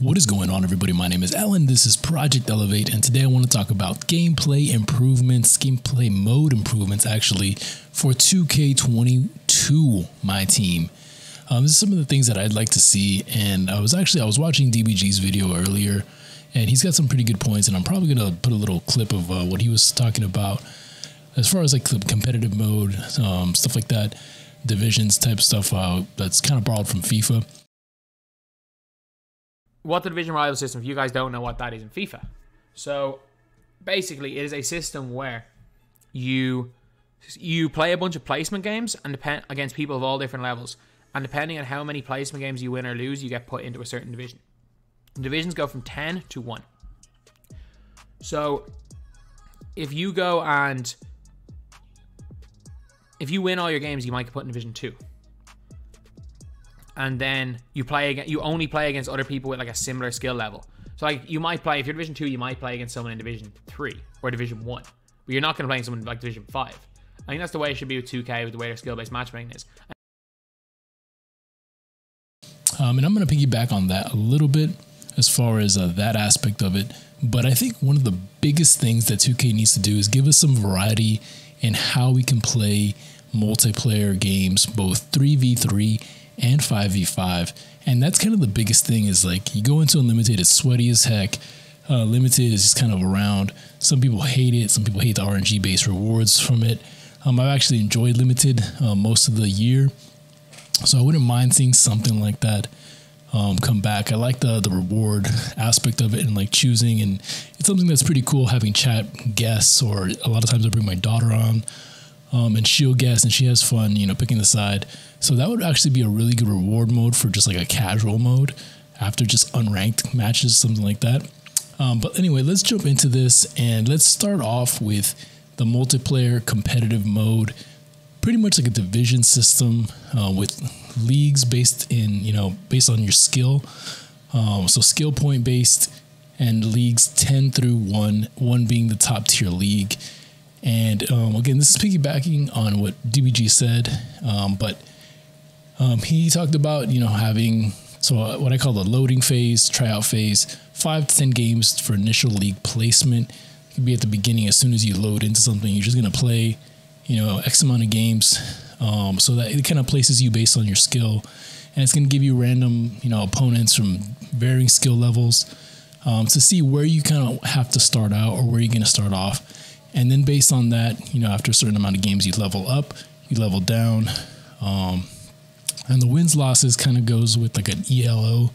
What is going on, everybody? My name is Alan. This is Project Elevate, and today I want to talk about gameplay improvements, gameplay mode improvements, actually, for 2K22 Myteam. This is some of the things that I'd like to see, and I was watching DBG's video earlier, and he's got some pretty good points, and I'm probably going to put a little clip of what he was talking about as far as like the competitive mode, stuff like that, divisions type stuff that's kind of borrowed from FIFA. What the division rival system, if you guys don't know what that is in FIFA. So basically it is a system where you play a bunch of placement games and against people of all different levels, and depending on how many placement games you win or lose, you get put into a certain division. And divisions go from 10 to 1. So if you win all your games, you might get put in division 2. And then you only play against other people with like a similar skill level. So like you might play, if you're division 2, you might play against someone in division 3 or division 1, but you're not going to play against someone like division 5. I think that's the way it should be with 2K, with the way their skill-based matchmaking is. And I'm going to piggyback on that a little bit as far as that aspect of it. But I think one of the biggest things that 2K needs to do is give us some variety in how we can play multiplayer games, both 3v3 and 5v5. And that's kind of the biggest thing, is like you go into Unlimited, it's sweaty as heck. Limited is just kind of around. Some people hate it. Some people hate the RNG based rewards from it. I've actually enjoyed Limited most of the year, so I wouldn't mind seeing something like that come back. I like the reward aspect of it and like choosing, and it's something that's pretty cool, having chat guests, or a lot of times I bring my daughter on and she'll guess, and she has fun, picking the side. So that would actually be a really good reward mode for just like a casual mode after just unranked matches, something like that. But anyway, let's jump into this, and let's start off with the multiplayer competitive mode. Pretty much like a division system with leagues based on your skill. So skill point based, and leagues 10 through 1, 1 being the top tier league. And again, this is piggybacking on what DBG said, but he talked about having what I call the loading phase, tryout phase, 5 to 10 games for initial league placement. It could be at the beginning. As soon as you load into something, you're just gonna play X amount of games, so that it kind of places you based on your skill, and it's gonna give you random opponents from varying skill levels to see where you kind of have to start out or where you're gonna start off. And then based on that, after a certain amount of games, you level up, you level down. And the wins losses kind of goes with like an ELO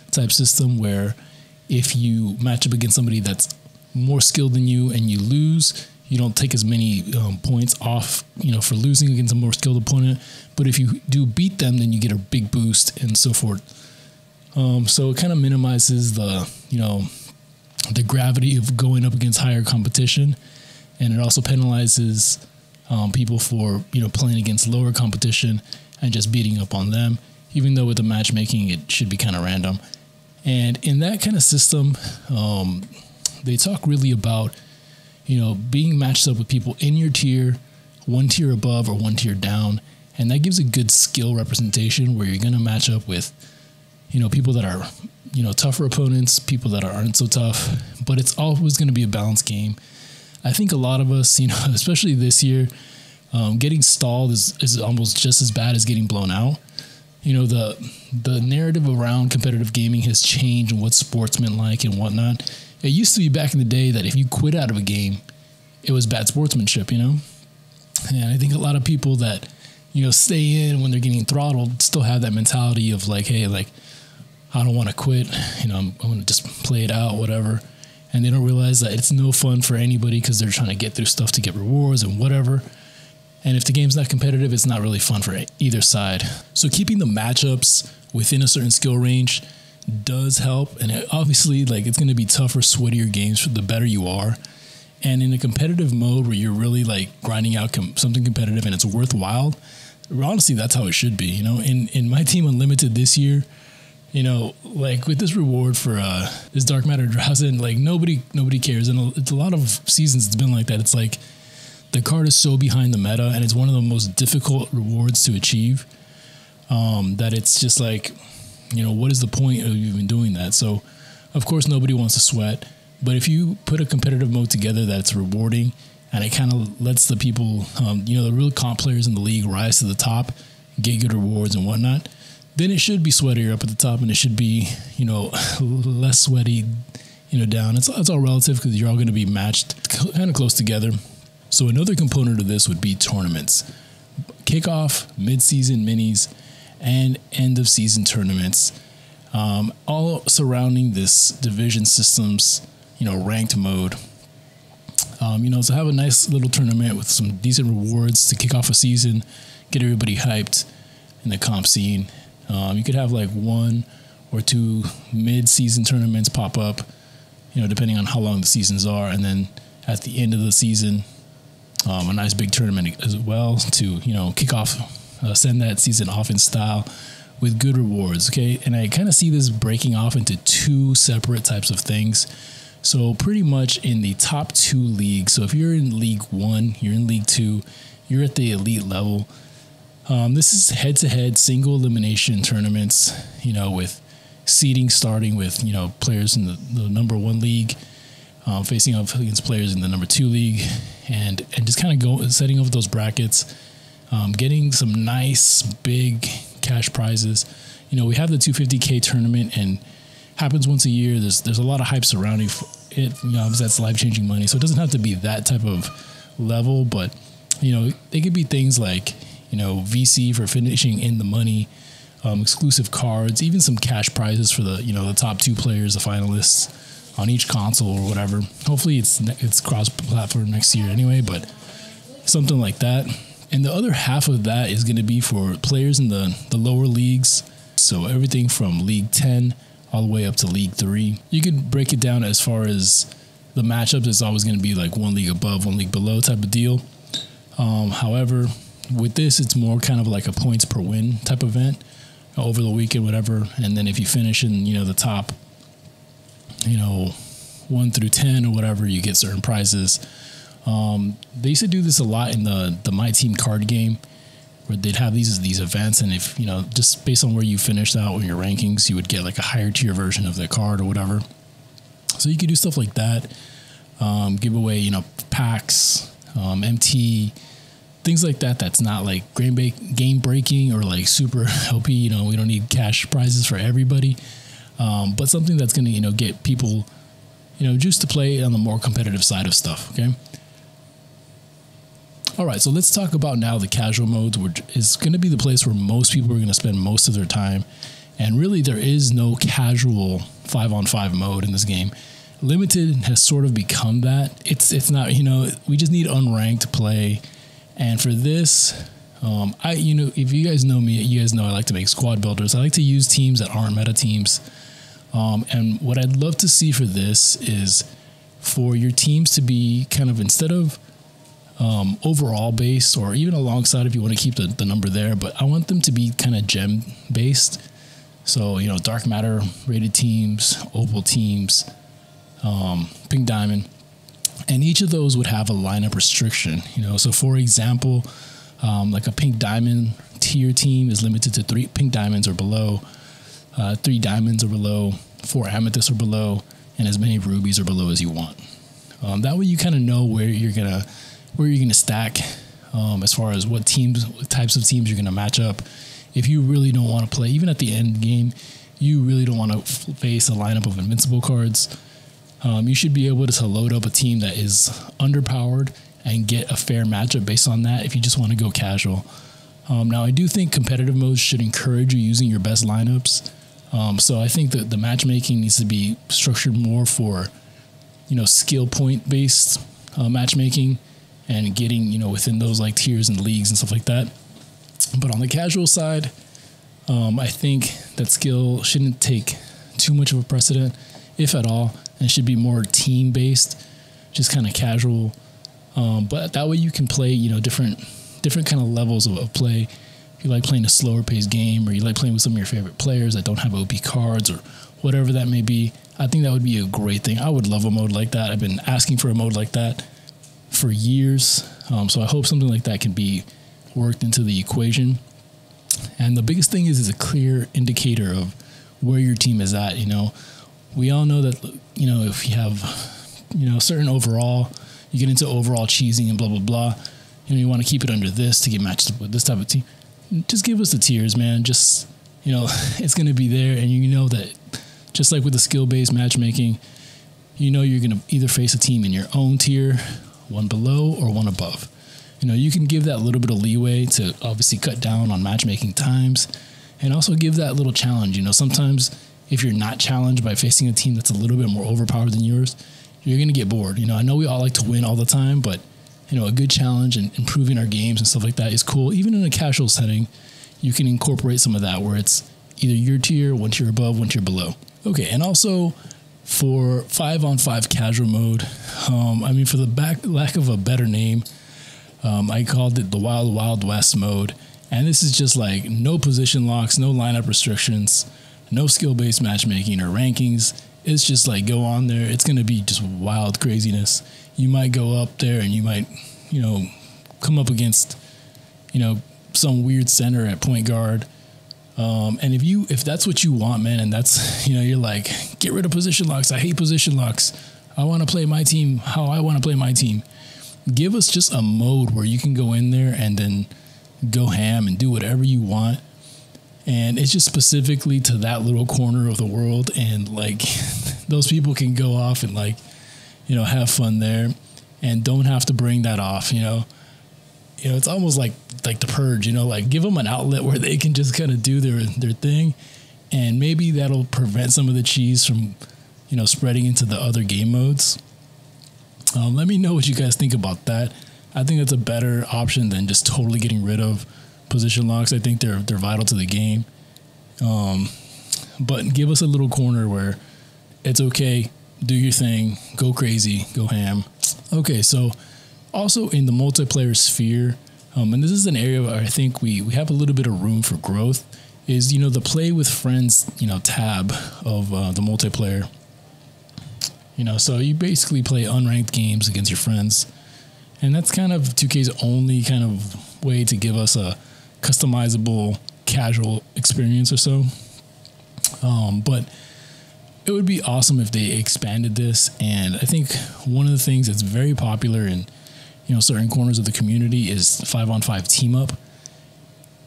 type system, where if you match up against somebody that's more skilled than you and you lose, you don't take as many points off, for losing against a more skilled opponent. But if you do beat them, then you get a big boost and so forth. So it kind of minimizes the gravity of going up against higher competition. And it also penalizes people for playing against lower competition and just beating up on them, even though with the matchmaking it should be kind of random. And in that kind of system, they talk really about being matched up with people in your tier, 1 tier above or 1 tier down, and that gives a good skill representation where you're going to match up with people that are tougher opponents, people that aren't so tough, but it's always going to be a balanced game. I think a lot of us, especially this year, getting stalled is almost just as bad as getting blown out. The narrative around competitive gaming has changed, and what's sportsmanlike and whatnot. It used to be back in the day that if you quit out of a game, it was bad sportsmanship, And I think a lot of people that, stay in when they're getting throttled still have that mentality of like, hey, like, I don't want to quit. I'm going to just play it out, whatever. And they don't realize that it's no fun for anybody because they're trying to get through stuff to get rewards and whatever. And if the game's not competitive, it's not really fun for either side. So keeping the matchups within a certain skill range does help. And obviously, it's going to be tougher, sweatier games the better you are. And in a competitive mode where you're really grinding out something competitive and it's worthwhile, honestly, that's how it should be. In my team Unlimited this year, with this reward for this Dark Matter Drowsin, nobody cares. And it's a lot of seasons it's been like that. It's like the card is so behind the meta, and it's one of the most difficult rewards to achieve, that it's just what is the point of even doing that? So Of course, nobody wants to sweat, but if you put a competitive mode together that's rewarding and it kind of lets the people, the real comp players in the league rise to the top, get good rewards and whatnot, then it should be sweatier up at the top and it should be, less sweaty, down. It's all relative because you're all going to be matched kind of close together. So another component of this would be tournaments. Kickoff, mid-season minis, and end-of-season tournaments, all surrounding this division systems, ranked mode. So have a nice little tournament with some decent rewards to kick off a season, get everybody hyped in the comp scene. You could have like 1 or 2 mid-season tournaments pop up, depending on how long the seasons are, and then at the end of the season, a nice big tournament as well to, kick off, send that season off in style with good rewards, okay? And I kind of see this breaking off into 2 separate types of things. So pretty much in the top 2 leagues, so if you're in League 1, you're in League 2, you're at the elite level, this is head-to-head single elimination tournaments, with seeding starting with, players in the number 1 league, facing off against players in the number 2 league, and just kind of setting up those brackets, getting some nice big cash prizes. We have the 250K tournament and happens once a year. There's a lot of hype surrounding it. Obviously that's life-changing money, so it doesn't have to be that type of level, but they could be things like VC for finishing in the money, exclusive cards, even some cash prizes for the the top 2 players, the finalists on each console or whatever. Hopefully it's cross-platform next year anyway, but something like that. And the other half of that is going to be for players in the lower leagues. So everything from League 10 all the way up to League 3. You could break it down as far as the matchups. It's always going to be like 1 league above, 1 league below type of deal. However, with this, it's more kind of like a points per win type event over the weekend, whatever. And then if you finish in, the top, 1 through 10 or whatever, you get certain prizes. They used to do this a lot in the Myteam card game, where they'd have these events, and if just based on where you finished out in your rankings, you would get like a higher tier version of the card or whatever. So you could do stuff like that, give away packs, MT, things like that. That's not like game breaking or like super OP. We don't need cash prizes for everybody, but something that's going to get people just to play on the more competitive side of stuff. Okay. All right, so let's talk about now the casual modes, which is going to be the place where most people are going to spend most of their time. And really, there is no casual 5-on-5 mode in this game. Limited has sort of become that. It's not, we just need unranked play. And for this, if you guys know me, you guys know I like to make squad builders. I like to use teams that aren't meta teams. And what I'd love to see for this is for your teams to be kind of, instead of overall based, or even alongside if you want to keep the number there, but I want them to be kind of gem based. So, dark matter rated teams, opal teams, pink diamond, and each of those would have a lineup restriction. So for example, like a pink diamond tier team is limited to 3 pink diamonds or below, 3 diamonds or below, 4 amethysts or below, and as many rubies or below as you want. That way you kind of know where you're gonna stack, as far as what types of teams you're going to match up. If you really don't want to play, even at the end game, you really don't want to face a lineup of invincible cards, you should be able to load up a team that is underpowered and get a fair matchup based on that if you just want to go casual. Now, I do think competitive modes should encourage you using your best lineups. So I think that the matchmaking needs to be structured more for, skill point based matchmaking, and getting, within those like tiers and leagues and stuff like that. But on the casual side, I think that skill shouldn't take too much of a precedent, if at all, and should be more team based, just kind of casual. But that way you can play, different kind of levels of play. If you like playing a slower paced game, or you like playing with some of your favorite players that don't have OP cards or whatever that may be, I think that would be a great thing. I would love a mode like that. I've been asking for a mode like that for years. So I hope something like that can be worked into the equation. And the biggest thing is a clear indicator of where your team is at. we all know that, if you have, certain overall, you get into overall cheesing and blah, blah, blah. You want to keep it under this to get matched up with this type of team. Just give us the tiers, man. Just, it's going to be there. And you know that just like with the skill-based matchmaking, you're going to either face a team in your own tier, one below or one above. You can give that little bit of leeway to obviously cut down on matchmaking times and also give that little challenge. Sometimes if you're not challenged by facing a team that's a little bit more overpowered than yours, you're going to get bored. I know we all like to win all the time, but, a good challenge and improving our games and stuff like that is cool. Even in a casual setting, you can incorporate some of that where it's either your tier, one tier above, one tier below. Okay, and also for 5-on-5 casual mode, for the lack of a better name, I called it the Wild Wild West mode. And this is just like no position locks, no lineup restrictions, no skill-based matchmaking or rankings. It's just like go on there. It's going to be just wild craziness. You might go up there and you might, come up against, some weird center at point guard. And if that's what you want, man, and that's, you're like, get rid of position locks. I hate position locks. I want to play my team how I want to play my team. Give us just a mode where you can go in there and then go ham and do whatever you want. And it's just specifically to that little corner of the world. And like those people can go off and like, have fun there and don't have to bring that off, it's almost like the purge, like give them an outlet where they can just kind of do their thing. And maybe that'll prevent some of the cheese from, spreading into the other game modes. Let me know what you guys think about that. I think that's a better option than just totally getting rid of position locks. I think they're vital to the game. But give us a little corner where it's okay, do your thing, go crazy, go ham. Okay, so also in the multiplayer sphere, and this is an area where I think we have a little bit of room for growth, is, the play with friends, tab of the multiplayer. So you basically play unranked games against your friends. And that's kind of 2K's only kind of way to give us a customizable, casual experience or so. But it would be awesome if they expanded this. And I think one of the things that's very popular in, certain corners of the community is 5-on-5 team up.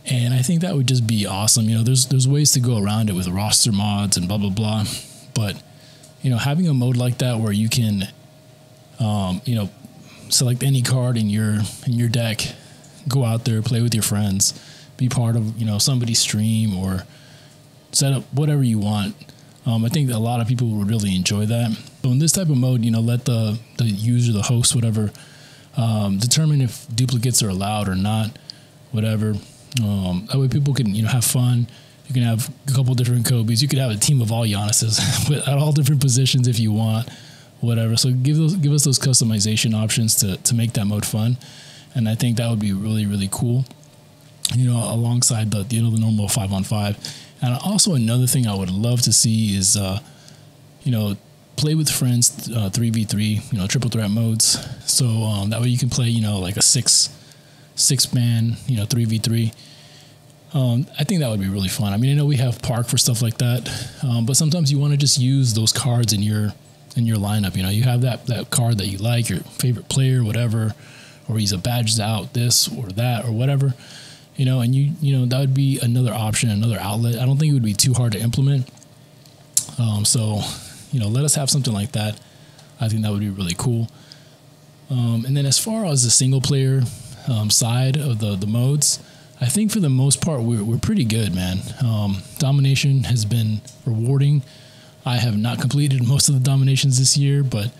And I think that would just be awesome. There's ways to go around it with roster mods and blah, blah, blah. But, having a mode like that where you can, select any card in your deck, go out there, play with your friends, be part of, somebody's stream or set up whatever you want. I think a lot of people would really enjoy that. So in this type of mode, let the user, the host, whatever, determine if duplicates are allowed or not, whatever. That way people can, have fun. You can have a couple different Kobe's. You could have a team of all Giannis's at all different positions if you want, whatever. So give us those customization options to make that mode fun. And I think that would be really, really cool, alongside the normal 5-on-5. And also another thing I would love to see is, play with friends, 3v3, triple threat modes. So that way you can play, like a six-man, 3v3. I think that would be really fun. I mean, I know we have Park for stuff like that, but sometimes you want to just use those cards in your lineup. You have that card that you like, your favorite player, whatever, or he's a badged out this or that or whatever, and that would be another option, another outlet. I don't think it would be too hard to implement. So let us have something like that. I think that would be really cool. And then as far as the single player side of the modes, I think for the most part, we're pretty good, man. Domination has been rewarding. I have not completed most of the dominations this year, but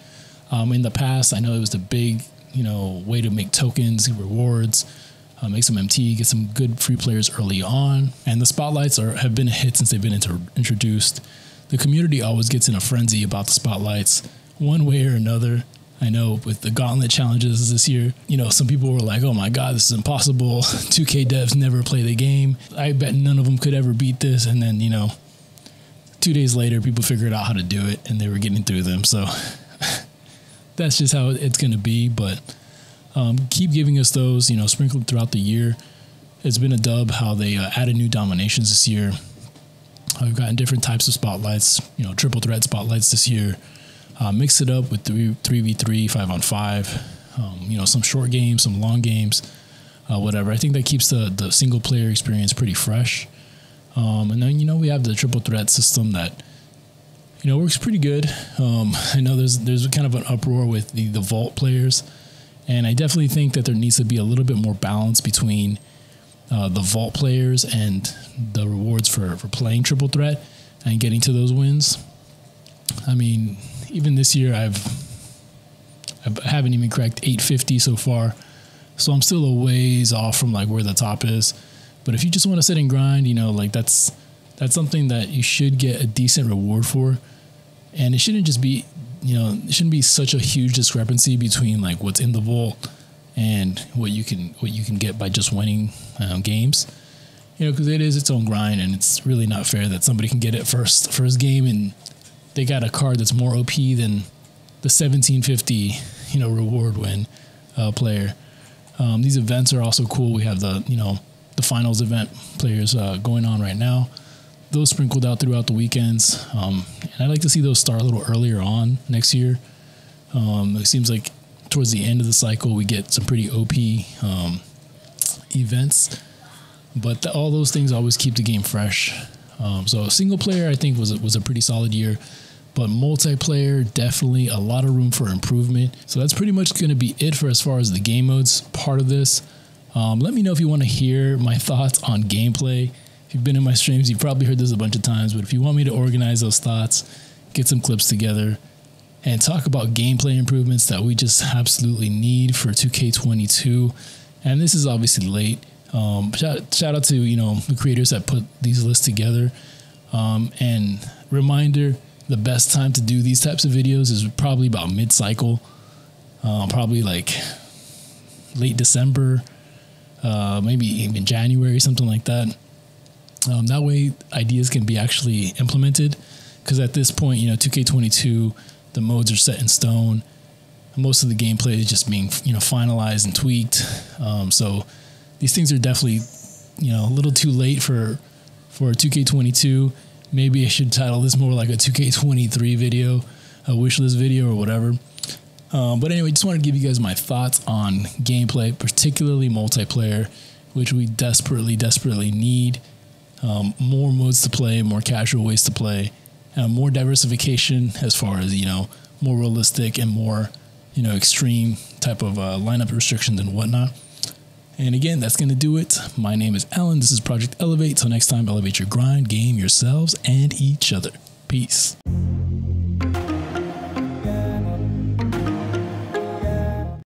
in the past, I know it was the big, way to make tokens, rewards, make some MT, get some good free players early on. And the spotlights have been a hit since they've been introduced. The community always gets in a frenzy about the spotlights, one way or another. I know with the gauntlet challenges this year, some people were like, oh my God, this is impossible. 2K devs never play the game. I bet none of them could ever beat this. And then, 2 days later, people figured out how to do it and they were getting through them. So that's just how it's going to be. But keep giving us those, sprinkled throughout the year. It's been a dub how they added new dominations this year. We've gotten different types of spotlights, triple threat spotlights this year. Mix it up with 3v3, 5-on-5, some short games, some long games, whatever. I think that keeps the single player experience pretty fresh. And then, we have the triple threat system that, works pretty good. I know there's kind of an uproar with the vault players, and I definitely think that there needs to be a little bit more balance between the vault players and the rewards for playing triple threat and getting to those wins. I mean, even this year, I haven't even cracked 850 so far, so I'm still a ways off from like where the top is. But if you just want to sit and grind, that's something that you should get a decent reward for, and it shouldn't just be, it shouldn't be such a huge discrepancy between like what's in the vault and what you can get by just winning games. Because it is its own grind, and it's really not fair that somebody can get it first game and they got a card that's more OP than the 1750 reward win player. These events are also cool. We have the finals event players going on right now. Those sprinkled out throughout the weekends, and I'd like to see those start a little earlier on next year. It seems like towards the end of the cycle we get some pretty OP events, but all those things always keep the game fresh. So single player, I think, was a pretty solid year, but multiplayer, definitely a lot of room for improvement. So that's pretty much going to be it for as far as the game modes part of this. Let me know if you want to hear my thoughts on gameplay. If you've been in my streams, you've probably heard this a bunch of times, but if you want me to organize those thoughts, get some clips together, and talk about gameplay improvements that we just absolutely need for 2K22. And this is obviously late. Shout out to, the creators that put these lists together. And reminder, the best time to do these types of videos is probably about mid-cycle, probably like late December, maybe even January, something like that. That way ideas can be actually implemented, because at this point, 2K22, the modes are set in stone. Most of the gameplay is just being, finalized and tweaked. So these things are definitely, a little too late for 2K22. Maybe I should title this more like a 2K23 video, a wishlist video or whatever. But anyway, just want to give you guys my thoughts on gameplay, particularly multiplayer, which we desperately need. More modes to play, more casual ways to play, more diversification as far as, more realistic and more, extreme type of lineup restrictions and whatnot. And again, that's going to do it. My name is Alan. This is Project Elevate. Till next time, elevate your grind, game, yourselves, and each other. Peace.